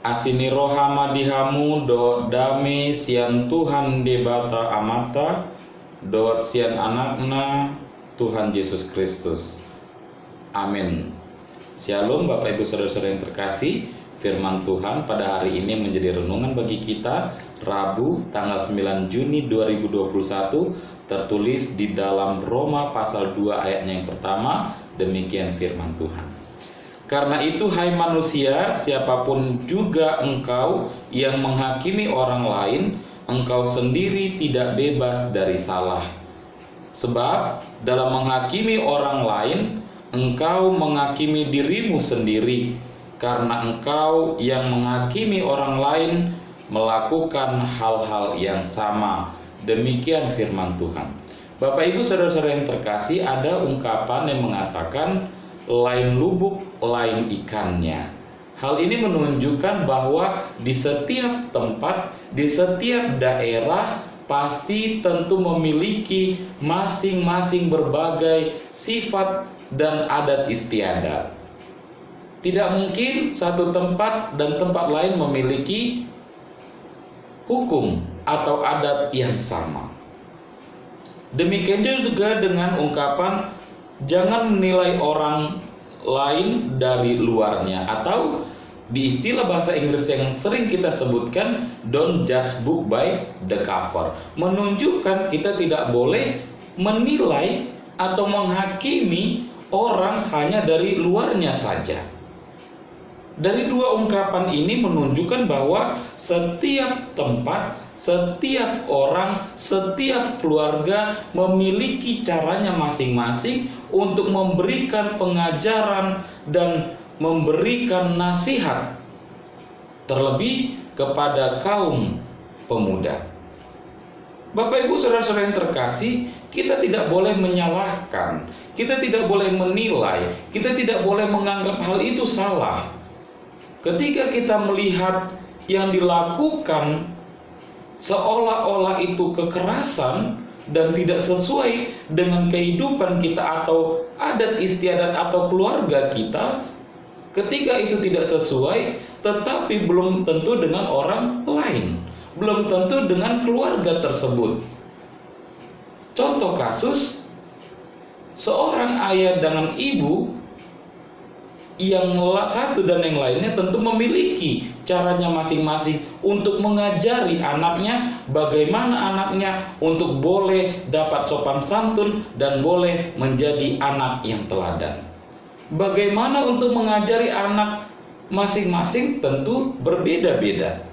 Asini rohama dihamu do dame sian Tuhan debata amata dot sian anakna Tuhan Yesus Kristus. Amin. Shalom Bapak Ibu Saudara-saudara yang terkasih. Firman Tuhan pada hari ini menjadi renungan bagi kita Rabu tanggal 9 Juni 2021, tertulis di dalam Roma pasal 2 ayatnya yang pertama. Demikian firman Tuhan. Karena itu hai manusia, siapapun juga engkau yang menghakimi orang lain, engkau sendiri tidak bebas dari salah. Sebab dalam menghakimi orang lain, engkau menghakimi dirimu sendiri, karena engkau yang menghakimi orang lain melakukan hal-hal yang sama. Demikian firman Tuhan. Bapak Ibu Saudara-saudara yang terkasih, ada ungkapan yang mengatakan lain lubuk, lain ikannya. Hal ini menunjukkan bahwa di setiap tempat, di setiap daerah pasti tentu memiliki masing-masing berbagai sifat dan adat istiadat. Tidak mungkin satu tempat dan tempat lain memiliki hukum atau adat yang sama. Demikian juga dengan ungkapan jangan menilai orang lain dari luarnya, atau di istilah bahasa Inggris yang sering kita sebutkan, don't judge book by the cover. Menunjukkan kita tidak boleh menilai atau menghakimi orang hanya dari luarnya saja. Dari dua ungkapan ini menunjukkan bahwa setiap tempat, setiap orang, setiap keluarga memiliki caranya masing-masing untuk memberikan pengajaran dan memberikan nasihat, terlebih kepada kaum pemuda. Bapak Ibu Saudara-saudara yang terkasih, kita tidak boleh menyalahkan, kita tidak boleh menilai, kita tidak boleh menganggap hal itu salah. Ketika kita melihat yang dilakukan seolah-olah itu kekerasan dan tidak sesuai dengan kehidupan kita atau adat istiadat atau keluarga kita, ketika itu tidak sesuai, tetapi belum tentu dengan orang lain, belum tentu dengan keluarga tersebut. Contoh kasus, seorang ayah dengan ibu yang satu dan yang lainnya tentu memiliki caranya masing-masing untuk mengajari anaknya bagaimana anaknya untuk boleh dapat sopan santun dan boleh menjadi anak yang teladan. Bagaimana untuk mengajari anak masing-masing tentu berbeda-beda.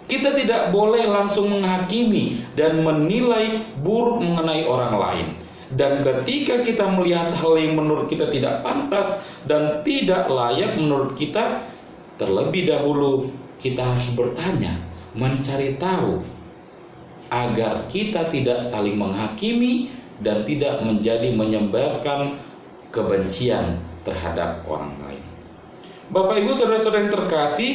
Kita tidak boleh langsung menghakimi dan menilai buruk mengenai orang lain. Dan ketika kita melihat hal yang menurut kita tidak pantas dan tidak layak menurut kita, terlebih dahulu kita harus bertanya, mencari tahu, agar kita tidak saling menghakimi dan tidak menjadi menyebarkan kebencian terhadap orang lain. Bapak Ibu saudara-saudara yang terkasih,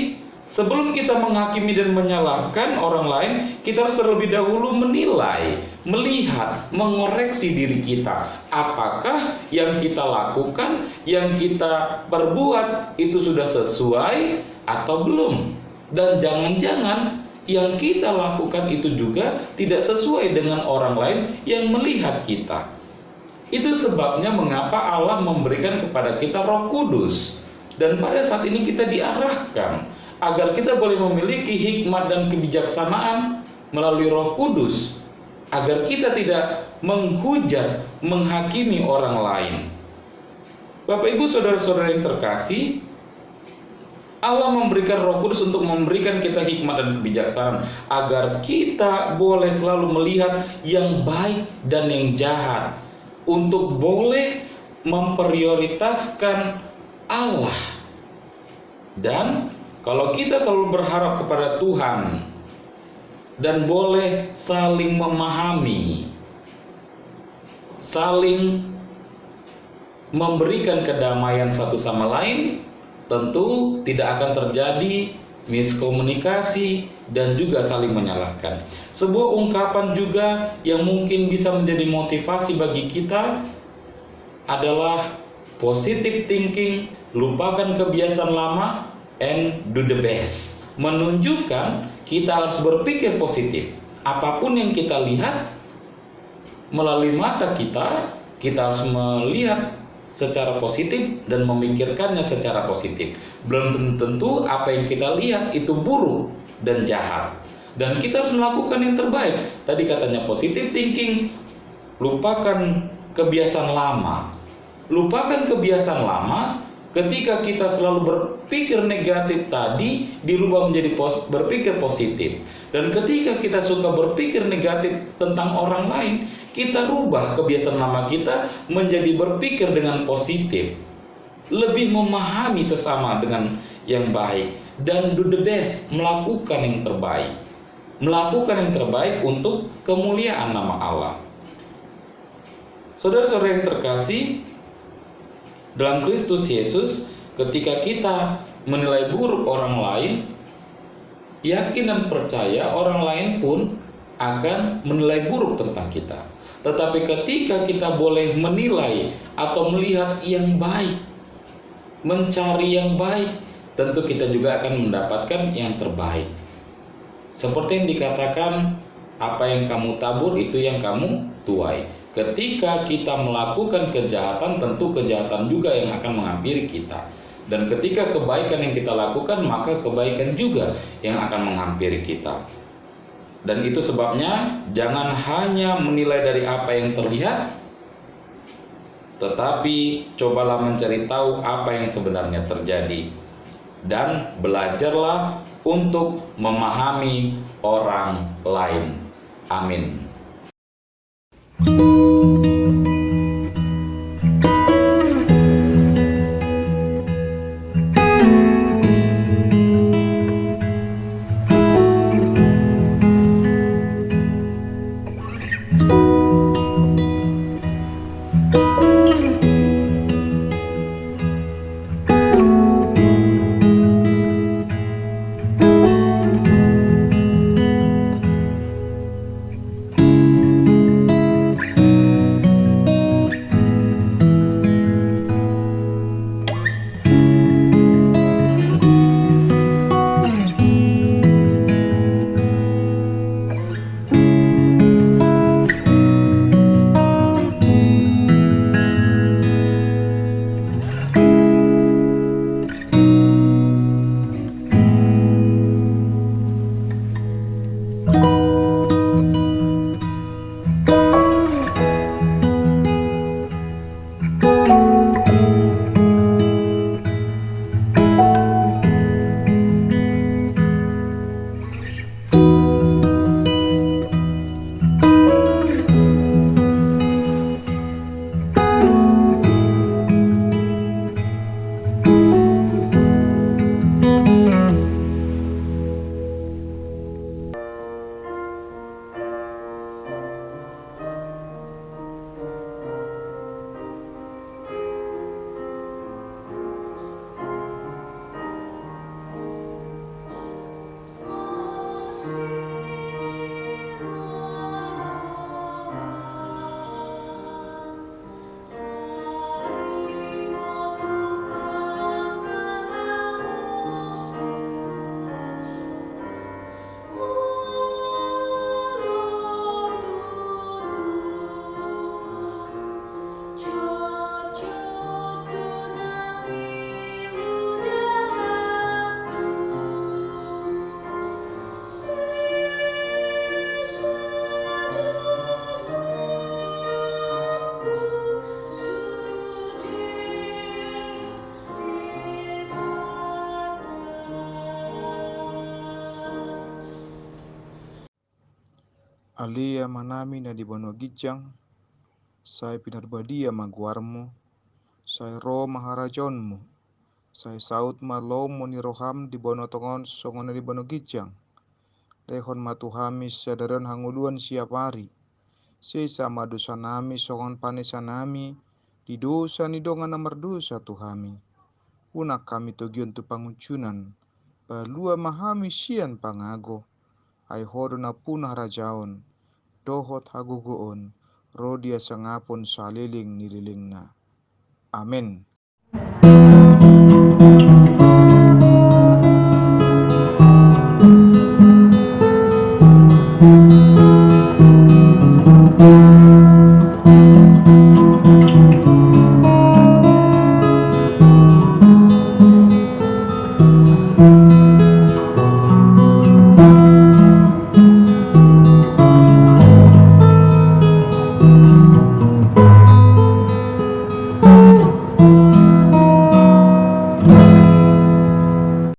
sebelum kita menghakimi dan menyalahkan orang lain, kita harus terlebih dahulu menilai, melihat, mengoreksi diri kita. Apakah yang kita lakukan, yang kita perbuat itu sudah sesuai atau belum? Dan jangan-jangan yang kita lakukan itu juga tidak sesuai dengan orang lain yang melihat kita. Itu sebabnya mengapa Allah memberikan kepada kita Roh Kudus. Dan pada saat ini kita diarahkan agar kita boleh memiliki hikmat dan kebijaksanaan melalui Roh Kudus, agar kita tidak menghujat, menghakimi orang lain. Bapak Ibu saudara-saudara yang terkasih, Allah memberikan Roh Kudus untuk memberikan kita hikmat dan kebijaksanaan agar kita boleh selalu melihat yang baik dan yang jahat, untuk boleh memprioritaskan Allah. Dan kalau kita selalu berharap kepada Tuhan dan boleh saling memahami, saling memberikan kedamaian satu sama lain, tentu tidak akan terjadi miskomunikasi dan juga saling menyalahkan. Sebuah ungkapan juga yang mungkin bisa menjadi motivasi bagi kita adalah positive thinking, lupakan kebiasaan lama, and do the best. Menunjukkan kita harus berpikir positif. Apapun yang kita lihat melalui mata kita, kita harus melihat secara positif dan memikirkannya secara positif. Belum tentu apa yang kita lihat itu buruk dan jahat. Dan kita harus melakukan yang terbaik. Tadi katanya positive thinking, lupakan kebiasaan lama. Lupakan kebiasaan lama. Ketika kita selalu berpikir negatif tadi, dirubah menjadi berpikir positif. Dan ketika kita suka berpikir negatif tentang orang lain, kita rubah kebiasaan lama kita menjadi berpikir dengan positif. Lebih memahami sesama dengan yang baik. Dan do the best, melakukan yang terbaik. Melakukan yang terbaik untuk kemuliaan nama Allah. Saudara-saudara yang terkasih, dalam Kristus Yesus, ketika kita menilai buruk orang lain, yakin dan percaya orang lain pun akan menilai buruk tentang kita. Tetapi ketika kita boleh menilai atau melihat yang baik, mencari yang baik, tentu kita juga akan mendapatkan yang terbaik. Seperti yang dikatakan, apa yang kamu tabur itu yang kamu tuai. Ketika kita melakukan kejahatan, tentu kejahatan juga yang akan menghampiri kita. Dan ketika kebaikan yang kita lakukan, maka kebaikan juga yang akan menghampiri kita. Dan itu sebabnya jangan hanya menilai dari apa yang terlihat, tetapi cobalah mencari tahu apa yang sebenarnya terjadi. Dan belajarlah untuk memahami orang lain. Amin. Alia manami na di bono gijang, sai pinarbadia maguarmu, sai ro maharajonmu, sai saut malomo ni roham di bono tongon songona di bono gijang, lehon matuhami sadaran hanguluan siap hari, sei sama dosa nami songon panesa nami, di dosa ni dongan namar dosa tuhami, unak kami togion tu pangucunan, balua mahami sian pangago, ai hodo na punah rajaon, dohot hagugoon, rodia sangapon saliling nililingna. Amin.